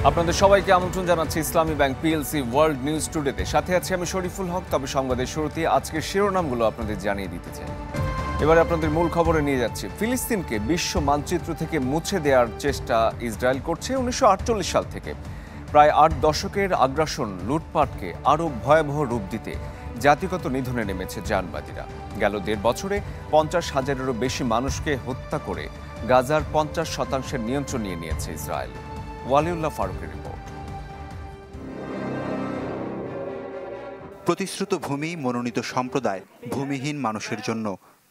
আপনাদের সবাইকে আমন্ত্রণ জানাচ্ছি ইসলামী ব্যাংক পিএলসি ওয়ার্ল্ড নিউজ টুডেতে। সাথে আছি আমি শরীফুল হক। তবে সংবাদের শুরুতে আজকের শিরোনামগুলো আপনাদের জানিয়ে দিতে চাই। এবারে আপনাদের মূল খবরে নিয়ে যাচ্ছি। ফিলিস্তিনকে বিশ্ব মানচিত্র থেকে মুছে দেওয়ার চেষ্টা ইসরায়েল করছে 1948 সাল থেকে। প্রায় 8 দশকের আগ্রাসন লুটপাটকে আরও ভয়াবহ রূপ দিতে জাতিগত নিধনে নেমেছে জায়নবাদীরা। গেল 1.5 বছরে 50,000-এরও বেশি মানুষকে হত্যা করে গাজার 50% নিয়ন্ত্রণ নিয়ে নিয়েছে ইসরায়েল। ওয়ালিউল্লাহ ফারুকের রিপোর্ট। প্রতিশ্রুত ভূমি, মনোনীত সম্প্রদায়, ভূমিহীন মানুষের জন্য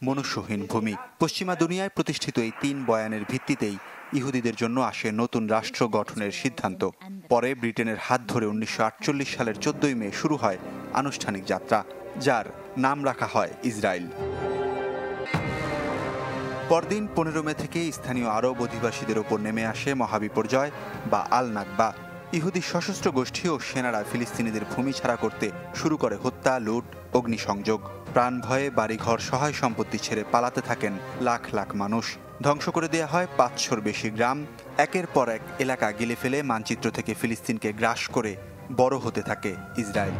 মনুষ্যহীন ভূমি। পশ্চিমা দুনিয়ায় প্রতিষ্ঠিত এই 3 বয়ানের ভিত্তিতেই ইহুদিদের জন্য আসে নতুন রাষ্ট্র গঠনের সিদ্ধান্ত। পরে ব্রিটেনের হাত ধরে 1948 সালের 14 মে শুরু হয় আনুষ্ঠানিক যাত্রা, যার নাম রাখা হয় ইসরায়েল। পরদিন 15 মে থেকে স্থানীয় আরব অধিবাসীদের ওপর নেমে আসে মহাবিপর্যয় বা আল নাকবা। ইহুদি সশস্ত্র গোষ্ঠী ও সেনারা ফিলিস্তিনিদের ভূমি ছাড়া করতে শুরু করে হত্যা, লুট, অগ্নিসংযোগ। প্রাণ ভয়ে বাড়িঘর, সহায় সম্পত্তি ছেড়ে পালাতে থাকেন লাখ লাখ মানুষ। ধ্বংস করে দেয়া হয় 500-র বেশি গ্রাম। একের পর এক এলাকা গিলে ফেলে মানচিত্র থেকে ফিলিস্তিনকে গ্রাস করে বড় হতে থাকে ইসরায়েল।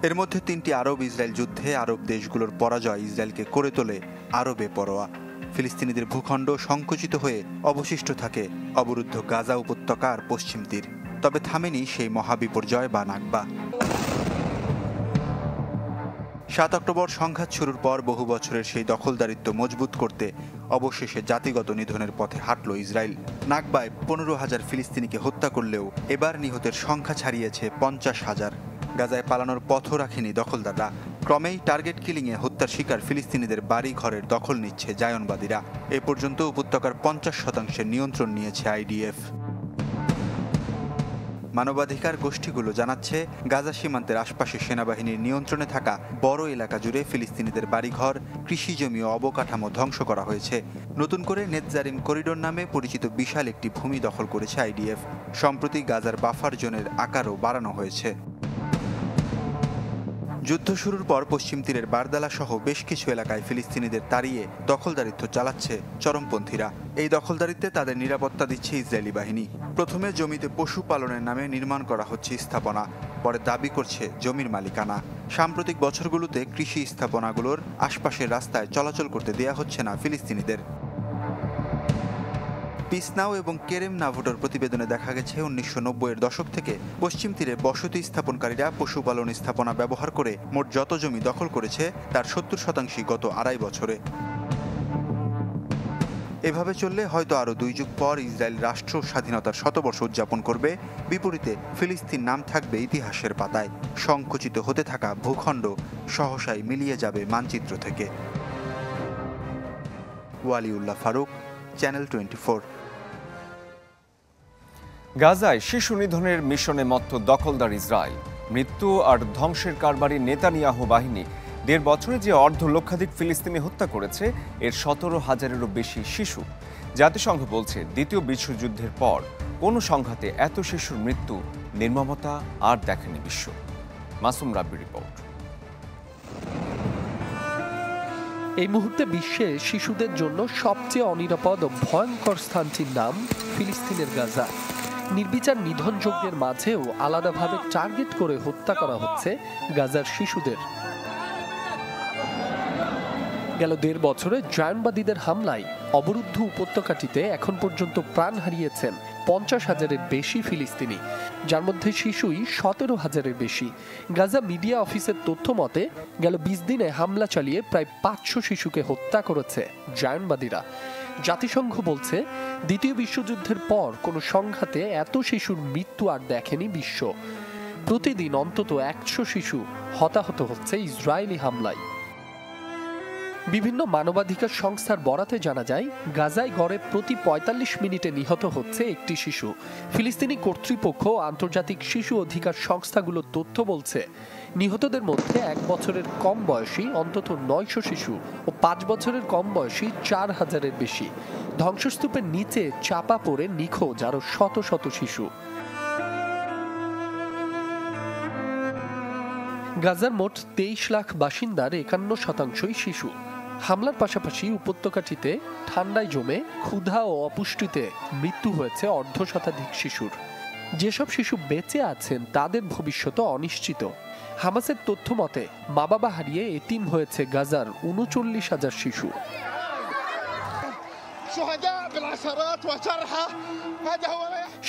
এর মধ্যে 3টি আরব ইসরায়েল যুদ্ধে আরব দেশগুলোর পরাজয় ইসরায়েলকে করে তোলে আরো বেপরোয়া। ফিলিস্তিনিদের ভূখণ্ড সংকুচিত হয়ে অবশিষ্ট থাকে অবরুদ্ধ গাজা উপত্যকা আর পশ্চিম তীর। তবে থামেনি সেই মহাবিপর্যয় বা নাকবা। 7 অক্টোবর সংঘাত শুরুর পর বহু বছরের সেই দখলদারিত্ব মজবুত করতে অবশেষে জাতিগত নিধনের পথে হাঁটল ইসরায়েল। নাকবায় 15,000 ফিলিস্তিনিকে হত্যা করলেও এবার নিহতের সংখ্যা ছাড়িয়েছে 50,000। গাজায় পালানোর পথও রাখেনি দখলদাররা। ক্রমেই টার্গেট কিলিংয়ে হত্যার শিকার ফিলিস্তিনিদের বাড়ি ঘরের দখল নিচ্ছে জায়নবাদীরা। এ পর্যন্ত উপত্যকার 50% নিয়ন্ত্রণ নিয়েছে আইডিএফ। মানবাধিকার গোষ্ঠীগুলো জানাচ্ছে, গাজা সীমান্তের আশপাশে সেনাবাহিনীর নিয়ন্ত্রণে থাকা বড় এলাকা জুড়ে ফিলিস্তিনিদের বাড়িঘর, কৃষিজমি ও অবকাঠামো ধ্বংস করা হয়েছে। নতুন করে নেতজারিম করিডোর নামে পরিচিত বিশাল একটি ভূমি দখল করেছে আইডিএফ। সম্প্রতি গাজার বাফার জোনের আকারও বাড়ানো হয়েছে। যুদ্ধ শুরুর পর পশ্চিম তীরের বারদালা সহ বেশ কিছু এলাকায় ফিলিস্তিনিদের তাড়িয়ে দখলদারিত্ব চালাচ্ছে চরমপন্থীরা। এই দখলদারিত্বে তাদের নিরাপত্তা দিচ্ছে ইসরায়েলি বাহিনী। প্রথমে জমিতে পশু পালনের নামে নির্মাণ করা হচ্ছে স্থাপনা, পরে দাবি করছে জমির মালিকানা। সাম্প্রতিক বছরগুলোতে কৃষি স্থাপনাগুলোর আশপাশের রাস্তায় চলাচল করতে দেয়া হচ্ছে না ফিলিস্তিনিদের। পিস নাও এবং কেরেম নাভোটোর প্রতিবেদনে দেখা গেছে 1990-এর দশক থেকে পশ্চিম তীরে বসতি স্থাপনকারীরা পশুপালন স্থাপনা ব্যবহার করে মোট যত জমি দখল করেছে তার 70% গত 2.5 বছরে। এভাবে চললে হয়তো আরও 2 যুগ পর ইসরায়েল রাষ্ট্র স্বাধীনতার শতবর্ষ উদযাপন করবে। বিপরীতে ফিলিস্তিন নাম থাকবে ইতিহাসের পাতায়। সংকুচিত হতে থাকা ভূখণ্ড সহসাই মিলিয়ে যাবে মানচিত্র থেকে। ওয়ালিউল্লাহ ফারুক, চ্যানেল 24। গাজায় শিশু নিধনের মিশনে মত্ত দখলদার ইসরায়েল। মৃত্যু আর ধ্বংসের কারবারি নেতানিয়াহু বাহিনী 1.5 বছরে যে অর্ধলক্ষাধিক ফিলিস্তিনি হত্যা করেছে, এর 17,000-এরও বেশি শিশু। জাতিসংঘ বলছে, দ্বিতীয় বিশ্বযুদ্ধের পর কোনো সংঘাতে এত শিশুর মৃত্যু, নির্মমতা আর দেখেনি বিশ্ব। মাসুম রাব্বির রিপোর্ট। এই মুহূর্তে বিশ্বে শিশুদের জন্য সবচেয়ে অনিরাপদ ও ভয়ঙ্কর স্থানটির নাম ফিলিস্তিনের গাজা। নির্বিচার নিধনযজ্ঞের মাঝেও আলাদাভাবে টার্গেট করে হত্যা করা হচ্ছে গাজার শিশুদের। গেল 1.5 বছরে জায়নবাদীদের হামলায় অবরুদ্ধ উপত্যকাটিতে এখন পর্যন্ত প্রাণ হারিয়েছেন 50,000-এর বেশি ফিলিস্তিনি, যার মধ্যে শিশুই 17,000-এর বেশি। গাজা মিডিয়া অফিসের তথ্য মতে গেল 20 দিনে হামলা চালিয়ে প্রায় 500 শিশুকে হত্যা করেছে জায়নবাদীরা। জাতিসংঘ বলছে, দ্বিতীয় বিশ্বযুদ্ধের পর কোনো সংঘাতে এত শিশুর মৃত্যু আর দেখেনি বিশ্ব। প্রতিদিন অন্তত 100 শিশু হতাহত হচ্ছে ইসরায়েলি হামলায়। বিভিন্ন মানবাধিকার সংস্থার বরাতে জানা যায়, গাজায় গড়ে প্রতি 45 মিনিটে নিহত হচ্ছে একটি শিশু। ফিলিস্তিনি কর্তৃপক্ষ ও আন্তর্জাতিক শিশু অধিকার সংস্থাগুলোর তথ্য বলছে, নিহতদের মধ্যে 1 বছরের কম বয়সী অন্তত 900 শিশু ও 5 বছরের কম বয়সী 4,000-এর বেশি। ধ্বংসস্তূপের নিচে চাপা পড়ে নিখোঁজ আরও শত শত শিশু। গাজার মোট 23 লাখ বাসিন্দার 51% শিশু। হামলার পাশাপাশি উপত্যকাটিতে ঠান্ডায় জমে ক্ষুধা ও অপুষ্টিতে মৃত্যু হয়েছে অর্ধশতাধিক শিশুর। যেসব শিশু বেঁচে আছেন তাদের ভবিষ্যৎ অনিশ্চিত। হামাসের তথ্য মতে মা বাবা হারিয়ে এতিম হয়েছে গাজার ৩৯,০০০ শিশু।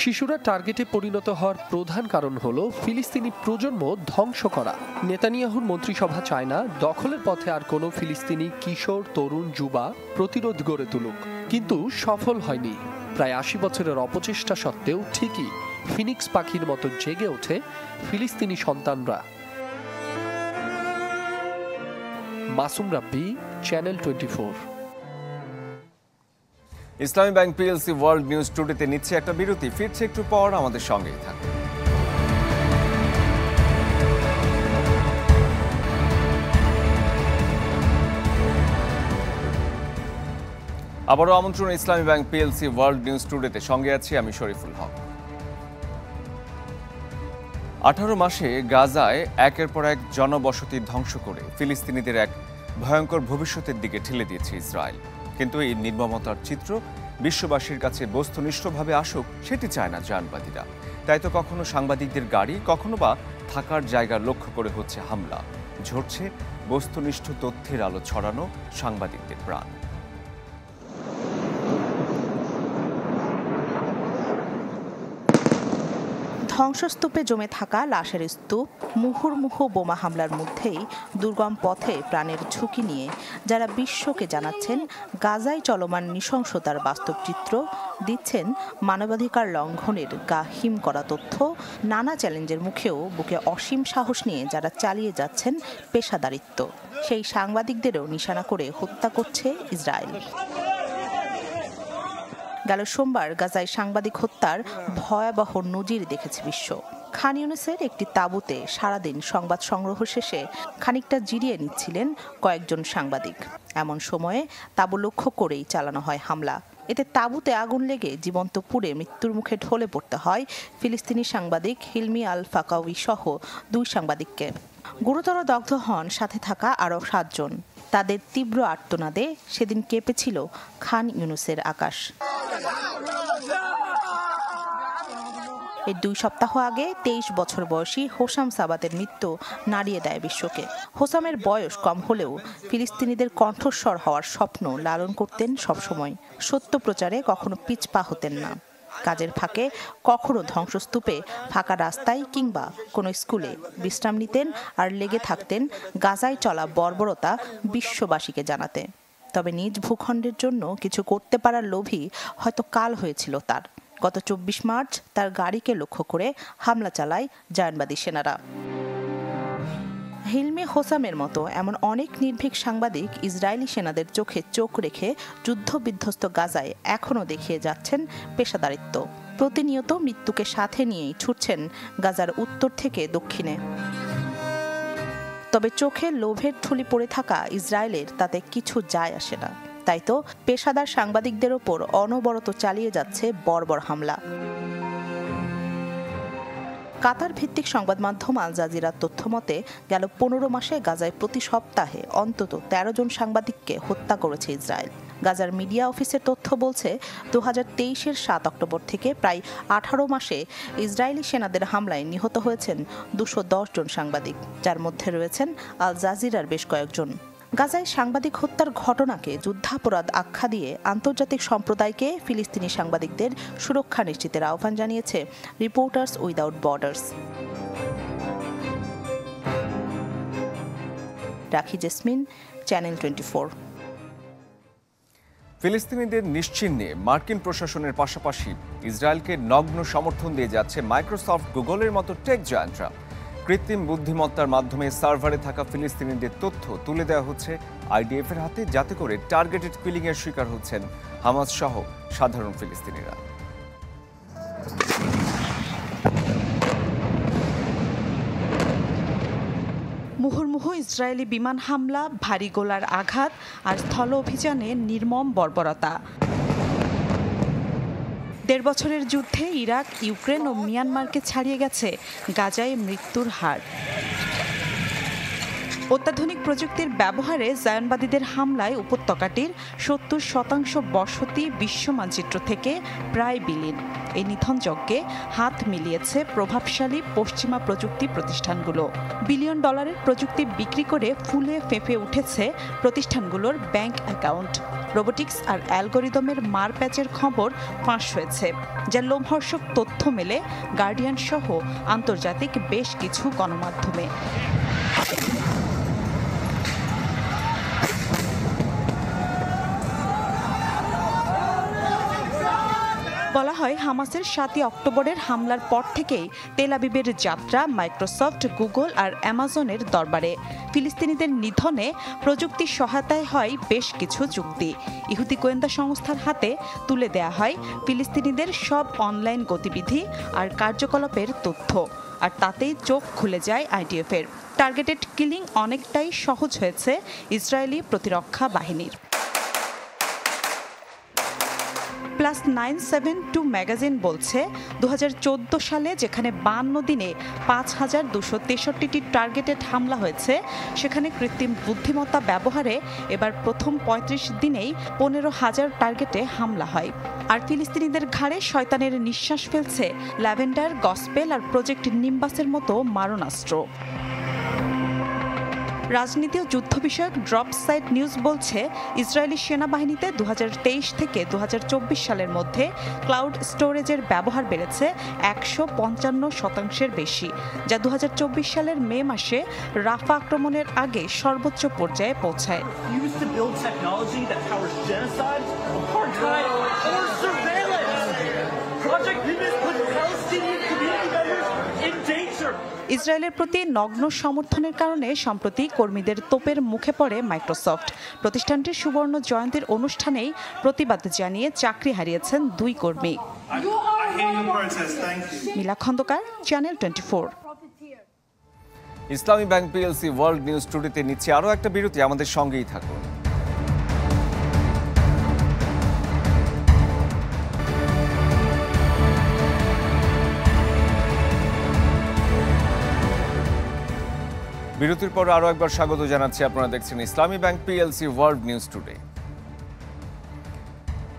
শিশুরা টার্গেটে পরিণত হওয়ার প্রধান কারণ হলো ফিলিস্তিনি প্রজন্ম ধ্বংস করা। নেতানিয়াহুর মন্ত্রিসভা চায় না দখলের পথে আর কোনো ফিলিস্তিনি কিশোর, তরুণ, যুবা প্রতিরোধ গড়ে তুলুক, কিন্তু সফল হয়নি। প্রায় ৮০ বছরের অপচেষ্টা সত্ত্বেও ঠিকই ফিনিক্স পাখির মতো জেগে ওঠে ফিলিস্তিনি সন্তানরা। মাসুম রাব্বি, চ্যানেল 24। ইসলামী ব্যাংক পিএলসি ওয়ার্ল্ড নিউজ টুডেতে নিচ্ছে একটা বিরতি, ফিরছে একটু পর, আমাদের সঙ্গেই থাকুন। আবারও আমন্ত্রণ ইসলামী ব্যাংক পিএলসি ওয়ার্ল্ড নিউজ টুডেতে, সঙ্গে আছি আমি শরীফুল হক। 18 মাসে গাজায় একের পর এক জনবসতি ধ্বংস করে ফিলিস্তিনিদের এক ভয়ঙ্কর ভবিষ্যতের দিকে ঠেলে দিয়েছে ইসরায়েল। কিন্তু এই নির্মমতার চিত্র বিশ্ববাসীর কাছে বস্তুনিষ্ঠভাবে আসুক সেটি চায় না জায়নবাদীরা। তাই তো কখনো সাংবাদিকদের গাড়ি, কখনো বা থাকার জায়গা লক্ষ্য করে হচ্ছে হামলা। ঝরছে বস্তুনিষ্ঠ তথ্যের আলো ছড়ানো সাংবাদিকদের প্রাণ। ধ্বংসস্তূপে জমে থাকা লাশের স্তূপ, মুহুর্মুহু বোমা হামলার মধ্যেই দুর্গম পথে প্রাণের ঝুঁকি নিয়ে যারা বিশ্বকে জানাচ্ছেন গাজায় চলমান নৃশংসতার বাস্তব চিত্র, দিচ্ছেন মানবাধিকার লঙ্ঘনের গা হিম করা তথ্য, নানা চ্যালেঞ্জের মুখেও বুকে অসীম সাহস নিয়ে যারা চালিয়ে যাচ্ছেন পেশাদারিত্ব, সেই সাংবাদিকদেরও নিশানা করে হত্যা করছে ইসরায়েল। গেল সোমবার গাজায় সাংবাদিক হত্যার ভয়াবহ নজির দেখেছে বিশ্ব। খান ইউনিসের একটি তাঁবুতে সারাদিন সংবাদ সংগ্রহ শেষে খানিকটা জিরিয়ে নিচ্ছিলেন কয়েকজন সাংবাদিক। এমন সময়ে তাঁবু লক্ষ্য করেই চালানো হয় হামলা। এতে তাঁবুতে আগুন লেগে জীবন্ত পুড়ে মৃত্যুর মুখে ঢলে পড়তে হয় ফিলিস্তিনি সাংবাদিক হিলমি আল ফাকাউই সহ 2 সাংবাদিককে। গুরুতর দগ্ধ হন সাথে থাকা আরও 7 জন। তাদের তীব্র আর্তনাদে সেদিন কেঁপেছিল খান ইউনিসের আকাশ। এর 2 সপ্তাহ আগে 23 বছর বয়সী হোসাম সাবাতের মৃত্যু নাড়িয়ে দেয় বিশ্বকে। হোসামের বয়স কম হলেও ফিলিস্তিনিদের কণ্ঠস্বর হওয়ার স্বপ্ন লালন করতেন সবসময়। সত্য প্রচারে কখনো পিছপা হতেন না। কাজের ফাঁকে কখনো ধ্বংসস্তূপে, ফাঁকা রাস্তায় কিংবা কোনো স্কুলে বিশ্রাম নিতেন আর লেগে থাকতেন গাজায় চলা বর্বরতা বিশ্ববাসীকে জানাতে। তবে নিজ ভূখণ্ডের জন্য কিছু করতে পারার লোভই হয়তো কাল হয়েছিল তার। গত 24 মার্চ তার গাড়িকে লক্ষ্য করে হামলা চালায় জায়নবাদী সেনারা। হিলমি হোসামের মতো এমন অনেক নির্ভীক সাংবাদিক ইসরায়েলি সেনাদের চোখে চোখ রেখে যুদ্ধবিধ্বস্ত গাজায় এখনও দেখিয়ে যাচ্ছেন পেশাদারিত্ব। প্রতিনিয়ত মৃত্যুকে সাথে নিয়েই ছুটছেন গাজার উত্তর থেকে দক্ষিণে। তবে চোখে লোভের ঠুলি পড়ে থাকা ইসরায়েলের তাতে কিছু যায় আসে না। তাই তো পেশাদার সাংবাদিকদের ওপর অনবরত চালিয়ে যাচ্ছে বর্বর হামলা। কাতার ভিত্তিক সংবাদ মাধ্যম আল জাজিরার তথ্য মতে গেল 15 মাসে গাজায় প্রতি সপ্তাহে অন্তত 13 জন সাংবাদিককে হত্যা করেছে ইসরায়েল। গাজার মিডিয়া অফিসের তথ্য বলছে 2023-এর 7 অক্টোবর থেকে প্রায় 18 মাসে ইসরায়েলি সেনাদের হামলায় নিহত হয়েছেন 210 জন সাংবাদিক, যার মধ্যে রয়েছেন আল জাজিরার বেশ কয়েকজন। গাজায় সাংবাদিক হত্যার ঘটনাকে যুদ্ধাপরাধ আখ্যা দিয়ে আন্তর্জাতিক সম্প্রদায়কে ফিলিস্তিনি সাংবাদিকদের সুরক্ষা নিশ্চিতের আহ্বান জানিয়েছে রিপোর্টার্স উইদাউট বর্ডার্স। রাখি জেসমিন, চ্যানেল 24। ফিলিস্তিনিদের নিশ্চিহ্নে মার্কিন প্রশাসনের পাশাপাশি ইসরায়েলকে নগ্ন সমর্থন দিয়ে যাচ্ছে মাইক্রোসফট, গুগলের মতো টেক জায়ান্টরা। কৃত্রিম বুদ্ধিমত্তার মাধ্যমে সার্ভারে থাকা ফিলিস্তিনিদের তথ্য তুলে দেওয়া হচ্ছে আইডিএফের হাতে, যাতে করে টার্গেটেড কিলিংয়ের শিকার হচ্ছেন হামাস সহ সাধারণ ফিলিস্তিনিরা। মুহুর্মুহু ইসরায়েলি বিমান হামলা, ভারী গোলার আঘাত আর স্থল অভিযানে নির্মম বর্বরতা। 1.5 বছরের যুদ্ধে ইরাক, ইউক্রেন ও মিয়ানমারকে ছাড়িয়ে গেছে গাজায় মৃত্যুর হার। অত্যাধুনিক প্রযুক্তির ব্যবহারে জায়নবাদীদের হামলায় উপত্যকাটির ৭০% বসতি বিশ্ব মানচিত্র থেকে প্রায় বিলীন। এই নিধন যজ্ঞে হাত মিলিয়েছে প্রভাবশালী পশ্চিমা প্রযুক্তি প্রতিষ্ঠানগুলো। বিলিয়ন ডলারের প্রযুক্তি বিক্রি করে ফুলে ফেঁপে উঠেছে প্রতিষ্ঠানগুলোর ব্যাংক অ্যাকাউন্ট। রোবোটিক্স আর অ্যালগোরিদমের মারপ্যাচের খবর ফাঁস হয়েছে, যার লোমহর্ষক তথ্য মেলে গার্ডিয়ান সহ আন্তর্জাতিক বেশ কিছু গণমাধ্যমে। বলা হয় হামাসের ৭ই অক্টোবরের হামলার পর থেকেই তেল আবিবের যাত্রা মাইক্রোসফট, গুগল আর অ্যামাজনের দরবারে। ফিলিস্তিনিদের নিধনে প্রযুক্তি সহায়তায় হয় বেশ কিছু চুক্তি। ইহুদি গোয়েন্দা সংস্থার হাতে তুলে দেয়া হয় ফিলিস্তিনিদের সব অনলাইন গতিবিধি আর কার্যকলাপের তথ্য, আর তাতেই চোখ খুলে যায় আইডিএফের। টার্গেটেড কিলিং অনেকটাই সহজ হয়েছে ইসরায়েলি প্রতিরক্ষা বাহিনীর। +972 ম্যাগাজিন বলছে 2014 সালে যেখানে 52 দিনে 5263টি টার্গেটেড হামলা হয়েছে, সেখানে কৃত্রিম বুদ্ধিমত্তা ব্যবহারে এবার প্রথম 35 দিনেই 15,000 টার্গেটে হামলা হয়। আর ফিলিস্তিনিদের ঘাড়ে শয়তানের নিঃশ্বাস ফেলছে ল্যাভেন্ডার, গসপেল আর প্রজেক্ট নিম্বাসের মতো মারণাস্ত্র। রাজনীতি ও যুদ্ধ বিষয়ক ড্রপ সাইট নিউজ বলছে ইসরায়েলি সেনাবাহিনীতে 2023 থেকে 2024 সালের মধ্যে ক্লাউড স্টোরেজের ব্যবহার বেড়েছে 155% বেশি, যা 2024 সালের মে মাসে রাফা আক্রমণের আগে সর্বোচ্চ পর্যায়ে পৌঁছায়। ইসরায়েলের প্রতি নগ্ন সমর্থনের কারণে সম্প্রতি কর্মীদের তোপের মুখে পড়ে মাইক্রোসফট। প্রতিষ্ঠানটির সুবর্ণ জয়ন্তীর অনুষ্ঠানেই প্রতিবাদ জানিয়ে চাকরি হারিয়েছেন 2 কর্মী। মিলা খন্দকার, চ্যানেল 24। ইসলামী ব্যাংক পিএলসি ওয়ার্ল্ড নিউজ টুডেতে নিচ্ছে আরও একটা বিরতি, আমাদের সঙ্গেই থাকুন। বিরতির পর আরও একবার স্বাগত জানাচ্ছি। আপনারা দেখছেন ইসলামী bank PLC world news today.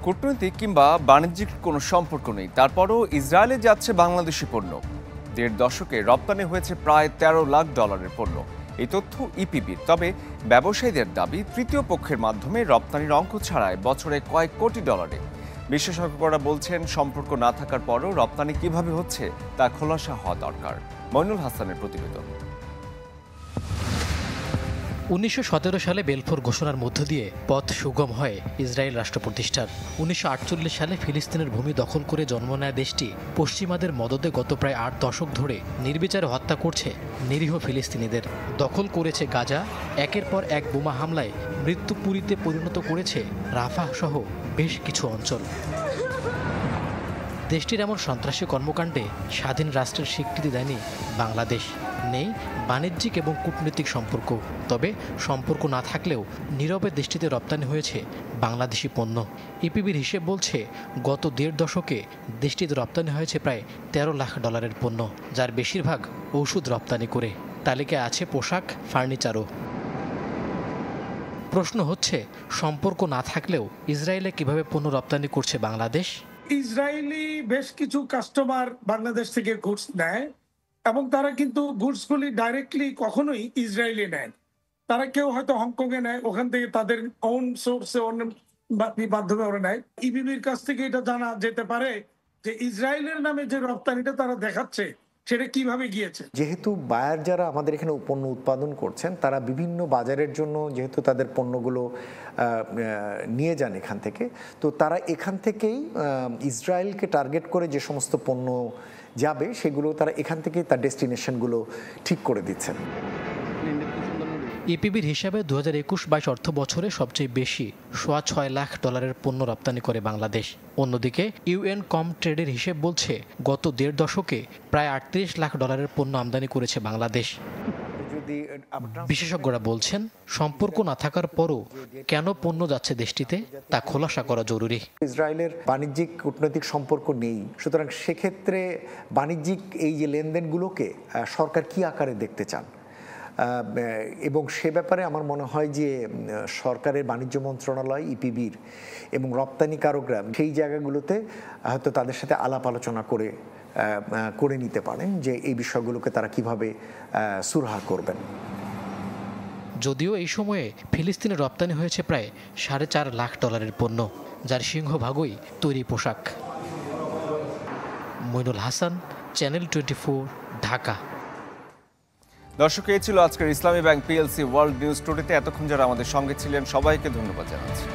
কূটনৈতিক কিংবা বাণিজ্যিক কোনো সম্পর্ক নেই, তারপরও ইসরায়েলে যাচ্ছে বাংলাদেশি পণ্য। 1.5 দশকে রপ্তানি হয়েছে প্রায় 13 লাখ ডলারের পণ্য। এই তথ্য ইপিবির। তবে ব্যবসায়ীদের দাবি তৃতীয় পক্ষের মাধ্যমে রপ্তানির অঙ্ক ছাড়ায় বছরে কয়েক কোটি ডলারে। বিশেষজ্ঞরা বলছেন সম্পর্ক না থাকার পরও রপ্তানি কিভাবে হচ্ছে তা খোলাসা হওয়া দরকার। মইনুল হাসানের প্রতিবেদন। 1917 সালে বেলফোর ঘোষণার মধ্য দিয়ে পথ সুগম হয় ইসরায়েল রাষ্ট্র প্রতিষ্ঠার। 1948 সালে ফিলিস্তিনের ভূমি দখল করে জন্ম নেয় দেশটি পশ্চিমাদের মদদে গত প্রায় 8 দশক ধরে নির্বিচারে হত্যা করছে নিরীহ ফিলিস্তিনিদের। দখল করেছে গাজা, একের পর এক বোমা হামলায় মৃত্যুপুরীতে পরিণত করেছে রাফাহ সহ বেশ কিছু অঞ্চল। দেশটির এমন সন্ত্রাসী কর্মকাণ্ডে স্বাধীন রাষ্ট্রের স্বীকৃতি দেয়নি বাংলাদেশ। নেই বাণিজ্যিক এবং কূটনৈতিক সম্পর্ক। তবে সম্পর্ক না থাকলেও নীরবে দেশটিতে রপ্তানি হয়েছে বাংলাদেশি পণ্য। ইপিবির হিসেব বলছে গত 1.5 দশকে দেশটিতে রপ্তানি হয়েছে প্রায় 13 লাখ ডলারের পণ্য, যার বেশিরভাগ ওষুধ রপ্তানি করে। তালিকায় আছে পোশাক, ফার্নিচারও। প্রশ্ন হচ্ছে, সম্পর্ক না থাকলেও ইসরায়েলে কিভাবে পণ্য রপ্তানি করছে বাংলাদেশ? ইসরায়েলি বেশ কিছু কাস্টমার বাংলাদেশ থেকে গুডস নেয় এবং তারা কিন্তু গুডসগুলি ডাইরেক্টলি কখনোই ইসরায়েলি নেয়। তারা কেউ হয়তো হংকংয়ে নেয়, ওখান থেকে তাদের ওন সোর্সে মাধ্যমে ওরা নেয়। ইবিবির কাছ থেকে এটা জানা যেতে পারে যে ইসরায়েলের নামে যে রপ্তানিটা তারা দেখাচ্ছে সেটা কিভাবে গিয়েছে। যেহেতু বায়ার যারা আমাদের এখানে পণ্য উৎপাদন করছেন, তারা বিভিন্ন বাজারের জন্য যেহেতু তাদের পণ্যগুলো নিয়ে যান এখান থেকে, তো তারা এখান থেকেই ইসরায়েলকে টার্গেট করে যে সমস্ত পণ্য যাবে সেগুলো তারা এখান থেকেই তার ডেস্টিনেশনগুলো ঠিক করে দিচ্ছেন। ইপিবির হিসাবে 2021-22 অর্থ বছরে সবচেয়ে বেশি 6.5 লাখ ডলারের পণ্য রপ্তানি করে বাংলাদেশ। অন্যদিকে ইউএন কম ট্রেডের হিসেব বলছে গত 1.5 দশকে প্রায় 38 লাখ ডলারের পণ্য আমদানি করেছে বাংলাদেশ। বিশেষজ্ঞরা বলছেন সম্পর্ক না থাকার পরও কেন পণ্য যাচ্ছে দেশটিতে তা খোলাসা করা জরুরি। ইসরায়েলের বাণিজ্যিক কূটনৈতিক সম্পর্ক নেই, সুতরাং সেক্ষেত্রে বাণিজ্যিক এই যে লেনদেনগুলোকে সরকার কি আকারে দেখতে চান, এবং সে ব্যাপারে আমার মনে হয় যে সরকারের বাণিজ্য মন্ত্রণালয় ইপিবির এবং রপ্তানিকারকরা সেই জায়গাগুলোতে হয়তো তাদের সাথে আলাপ আলোচনা করে নিতে পারেন যে এই বিষয়গুলোকে তারা কিভাবে সুরাহা করবেন। যদিও এই সময়ে ফিলিস্তিনে রপ্তানি হয়েছে প্রায় $4.5 লাখ পণ্য, যার সিংহভাগই তৈরি পোশাক। মইনুল হাসান, চ্যানেল 24, ঢাকা। দর্শক, এই ছিল আজকের ইসলামী ব্যাংক পিএলসি ওয়ার্ল্ড নিউজ টুডেতে। এতক্ষণ যারা আমাদের সঙ্গে ছিলেন সবাইকে ধন্যবাদ জানাচ্ছি।